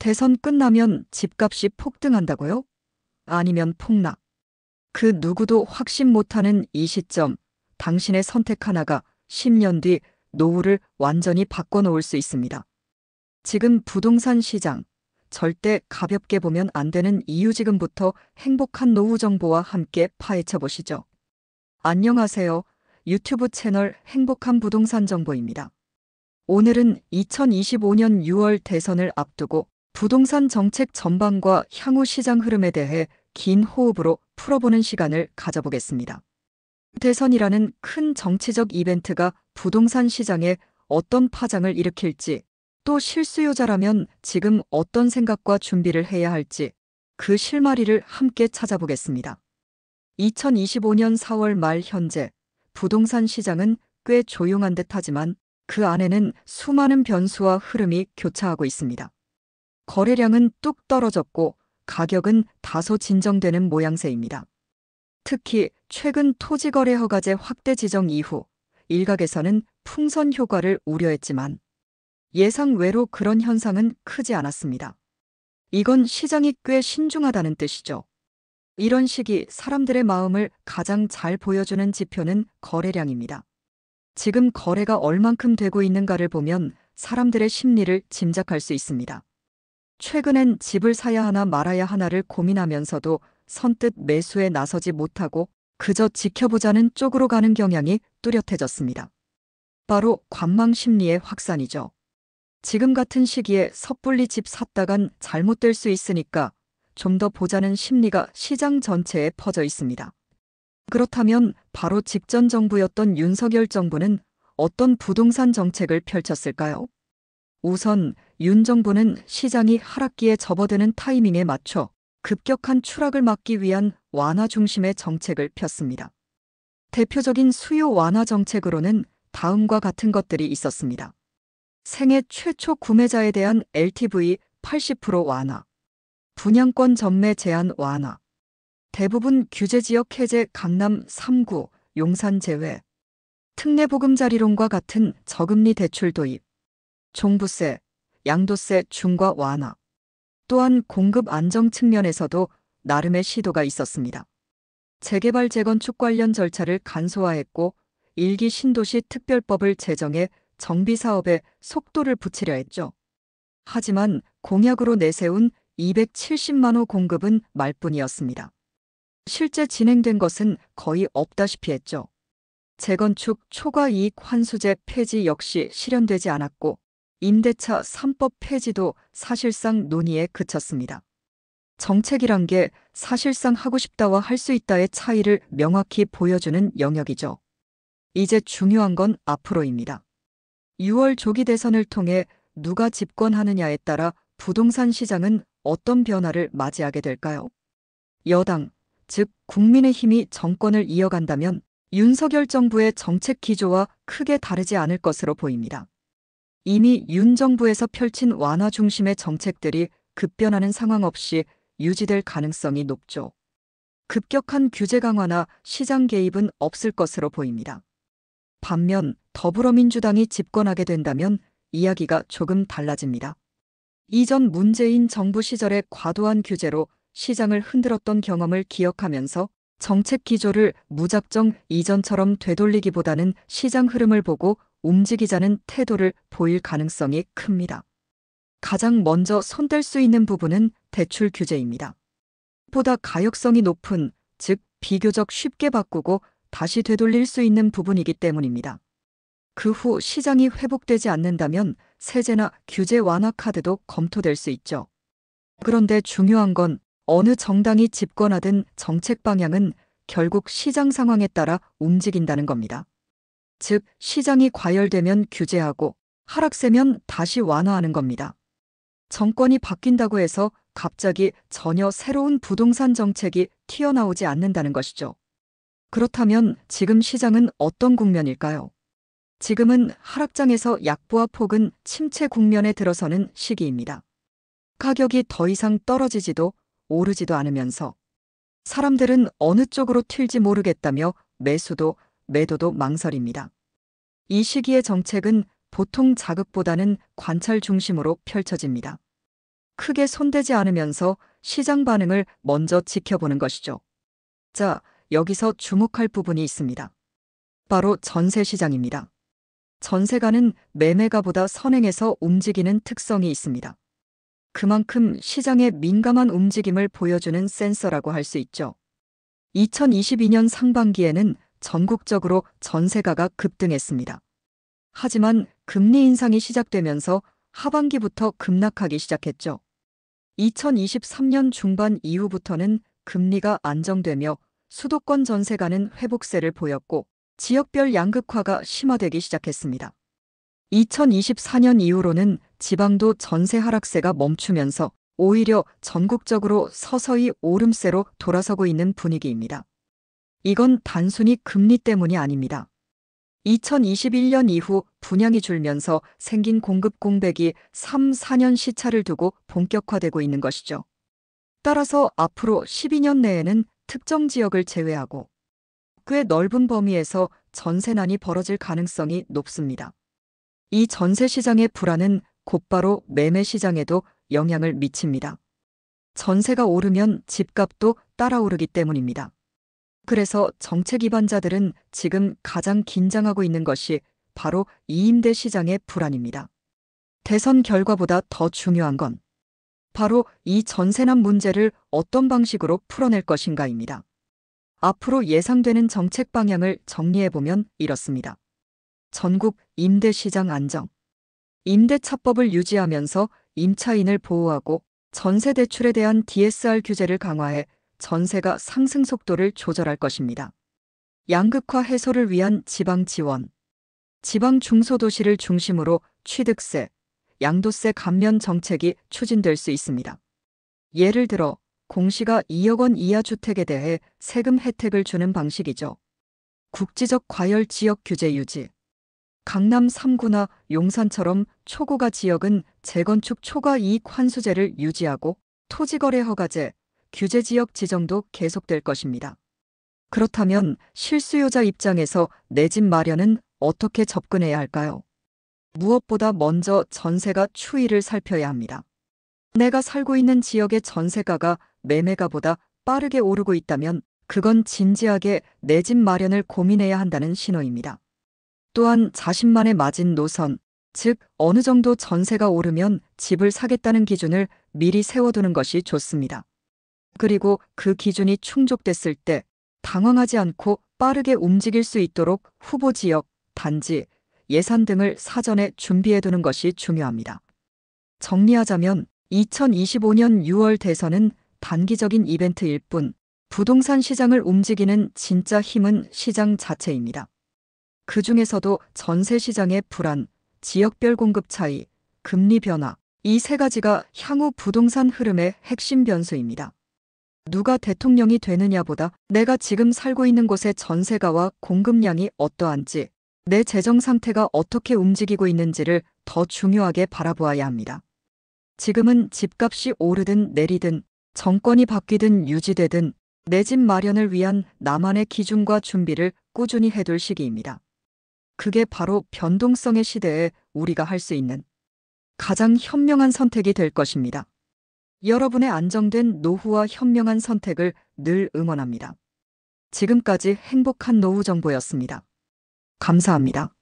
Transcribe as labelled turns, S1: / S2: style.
S1: 대선 끝나면 집값이 폭등한다고요? 아니면 폭락? 그 누구도 확신 못하는 이 시점, 당신의 선택 하나가 10년 뒤 노후를 완전히 바꿔놓을 수 있습니다. 지금 부동산 시장, 절대 가볍게 보면 안 되는 이유 지금부터 행복한 노후 정보와 함께 파헤쳐 보시죠. 안녕하세요. 유튜브 채널 행복한 부동산 정보입니다. 오늘은 2025년 6월 대선을 앞두고 부동산 정책 전반과 향후 시장 흐름에 대해 긴 호흡으로 풀어보는 시간을 가져보겠습니다. 대선이라는 큰 정치적 이벤트가 부동산 시장에 어떤 파장을 일으킬지, 또 실수요자라면 지금 어떤 생각과 준비를 해야 할지, 그 실마리를 함께 찾아보겠습니다. 2025년 4월 말 현재 부동산 시장은 꽤 조용한 듯하지만 그 안에는 수많은 변수와 흐름이 교차하고 있습니다. 거래량은 뚝 떨어졌고 가격은 다소 진정되는 모양새입니다. 특히 최근 토지거래 허가제 확대 지정 이후 일각에서는 풍선 효과를 우려했지만 예상 외로 그런 현상은 크지 않았습니다. 이건 시장이 꽤 신중하다는 뜻이죠. 이런 시기 사람들의 마음을 가장 잘 보여주는 지표는 거래량입니다. 지금 거래가 얼만큼 되고 있는가를 보면 사람들의 심리를 짐작할 수 있습니다. 최근엔 집을 사야 하나 말아야 하나를 고민하면서도 선뜻 매수에 나서지 못하고 그저 지켜보자는 쪽으로 가는 경향이 뚜렷해졌습니다. 바로 관망 심리의 확산이죠. 지금 같은 시기에 섣불리 집 샀다간 잘못될 수 있으니까 좀 더 보자는 심리가 시장 전체에 퍼져 있습니다. 그렇다면 바로 직전 정부였던 윤석열 정부는 어떤 부동산 정책을 펼쳤을까요? 우선 윤 정부는 시장이 하락기에 접어드는 타이밍에 맞춰 급격한 추락을 막기 위한 완화 중심의 정책을 폈습니다. 대표적인 수요 완화 정책으로는 다음과 같은 것들이 있었습니다. 생애 최초 구매자에 대한 LTV 80% 완화, 분양권 전매 제한 완화, 대부분 규제지역 해제 강남 3구, 용산 제외, 특례보금자리론과 같은 저금리 대출 도입, 종부세, 양도세 중과 완화, 또한 공급 안정 측면에서도 나름의 시도가 있었습니다. 재개발 재건축 관련 절차를 간소화했고 1기 신도시 특별법을 제정해 정비사업에 속도를 붙이려 했죠. 하지만 공약으로 내세운 270만 호 공급은 말뿐이었습니다. 실제 진행된 것은 거의 없다시피 했죠. 재건축 초과이익 환수제 폐지 역시 실현되지 않았고 임대차 3법 폐지도 사실상 논의에 그쳤습니다. 정책이란 게 사실상 하고 싶다와 할 수 있다의 차이를 명확히 보여주는 영역이죠. 이제 중요한 건 앞으로입니다. 6월 조기 대선을 통해 누가 집권하느냐에 따라 부동산 시장은 어떤 변화를 맞이하게 될까요? 여당, 즉 국민의힘이 정권을 이어간다면 윤석열 정부의 정책 기조와 크게 다르지 않을 것으로 보입니다. 이미 윤 정부에서 펼친 완화 중심의 정책들이 급변하는 상황 없이 유지될 가능성이 높죠. 급격한 규제 강화나 시장 개입은 없을 것으로 보입니다. 반면 더불어민주당이 집권하게 된다면 이야기가 조금 달라집니다. 이전 문재인 정부 시절의 과도한 규제로 시장을 흔들었던 경험을 기억하면서 정책 기조를 무작정 이전처럼 되돌리기보다는 시장 흐름을 보고 움직이자는 태도를 보일 가능성이 큽니다. 가장 먼저 손댈 수 있는 부분은 대출 규제입니다. 보다 가역성이 높은, 즉 비교적 쉽게 바꾸고 다시 되돌릴 수 있는 부분이기 때문입니다. 그 후 시장이 회복되지 않는다면 세제나 규제 완화 카드도 검토될 수 있죠. 그런데 중요한 건 어느 정당이 집권하든 정책 방향은 결국 시장 상황에 따라 움직인다는 겁니다. 즉, 시장이 과열되면 규제하고 하락세면 다시 완화하는 겁니다. 정권이 바뀐다고 해서 갑자기 전혀 새로운 부동산 정책이 튀어나오지 않는다는 것이죠. 그렇다면 지금 시장은 어떤 국면일까요? 지금은 하락장에서 약보합 혹은 침체 국면에 들어서는 시기입니다. 가격이 더 이상 떨어지지도 오르지도 않으면서 사람들은 어느 쪽으로 튈지 모르겠다며 매수도 매도도 망설입니다. 이 시기의 정책은 보통 자극보다는 관찰 중심으로 펼쳐집니다. 크게 손대지 않으면서 시장 반응을 먼저 지켜보는 것이죠. 자, 여기서 주목할 부분이 있습니다. 바로 전세 시장입니다. 전세가는 매매가보다 선행해서 움직이는 특성이 있습니다. 그만큼 시장의 민감한 움직임을 보여주는 센서라고 할 수 있죠. 2022년 상반기에는 전국적으로 전세가가 급등했습니다. 하지만 금리 인상이 시작되면서 하반기부터 급락하기 시작했죠. 2023년 중반 이후부터는 금리가 안정되며 수도권 전세가는 회복세를 보였고 지역별 양극화가 심화되기 시작했습니다. 2024년 이후로는 지방도 전세 하락세가 멈추면서 오히려 전국적으로 서서히 오름세로 돌아서고 있는 분위기입니다. 이건 단순히 금리 때문이 아닙니다. 2021년 이후 분양이 줄면서 생긴 공급 공백이 3, 4년 시차를 두고 본격화되고 있는 것이죠. 따라서 앞으로 12년 내에는 특정 지역을 제외하고 꽤 넓은 범위에서 전세난이 벌어질 가능성이 높습니다. 이 전세 시장의 불안은 곧바로 매매 시장에도 영향을 미칩니다. 전세가 오르면 집값도 따라오르기 때문입니다. 그래서 정책 기반자들은 지금 가장 긴장하고 있는 것이 바로 이임대 시장의 불안입니다. 대선 결과보다 더 중요한 건 바로 이 전세난 문제를 어떤 방식으로 풀어낼 것인가입니다. 앞으로 예상되는 정책 방향을 정리해보면 이렇습니다. 전국 임대 시장 안정. 임대차법을 유지하면서 임차인을 보호하고 전세 대출에 대한 DSR 규제를 강화해 전세가 상승 속도를 조절할 것입니다. 양극화 해소를 위한 지방 지원. 지방 중소도시를 중심으로 취득세, 양도세 감면 정책이 추진될 수 있습니다. 예를 들어 공시가 2억 원 이하 주택에 대해 세금 혜택을 주는 방식이죠. 국지적 과열 지역 규제 유지. 강남 3구나 용산처럼 초고가 지역은 재건축 초과 이익 환수제를 유지하고 토지거래 허가제, 규제지역 지정도 계속될 것입니다. 그렇다면 실수요자 입장에서 내 집 마련은 어떻게 접근해야 할까요? 무엇보다 먼저 전세가 추이를 살펴야 합니다. 내가 살고 있는 지역의 전세가가 매매가보다 빠르게 오르고 있다면 그건 진지하게 내 집 마련을 고민해야 한다는 신호입니다. 또한 자신만의 마진 노선, 즉 어느 정도 전세가 오르면 집을 사겠다는 기준을 미리 세워두는 것이 좋습니다. 그리고 그 기준이 충족됐을 때 당황하지 않고 빠르게 움직일 수 있도록 후보 지역, 단지, 예산 등을 사전에 준비해두는 것이 중요합니다. 정리하자면 2025년 6월 대선은 단기적인 이벤트일 뿐 부동산 시장을 움직이는 진짜 힘은 시장 자체입니다. 그 중에서도 전세 시장의 불안, 지역별 공급 차이, 금리 변화, 이 세 가지가 향후 부동산 흐름의 핵심 변수입니다. 누가 대통령이 되느냐보다 내가 지금 살고 있는 곳의 전세가와 공급량이 어떠한지, 내 재정 상태가 어떻게 움직이고 있는지를 더 중요하게 바라보아야 합니다. 지금은 집값이 오르든 내리든, 정권이 바뀌든 유지되든 내 집 마련을 위한 나만의 기준과 준비를 꾸준히 해둘 시기입니다. 그게 바로 변동성의 시대에 우리가 할 수 있는 가장 현명한 선택이 될 것입니다. 여러분의 안정된 노후와 현명한 선택을 늘 응원합니다. 지금까지 행복한 노후 정보였습니다. 감사합니다.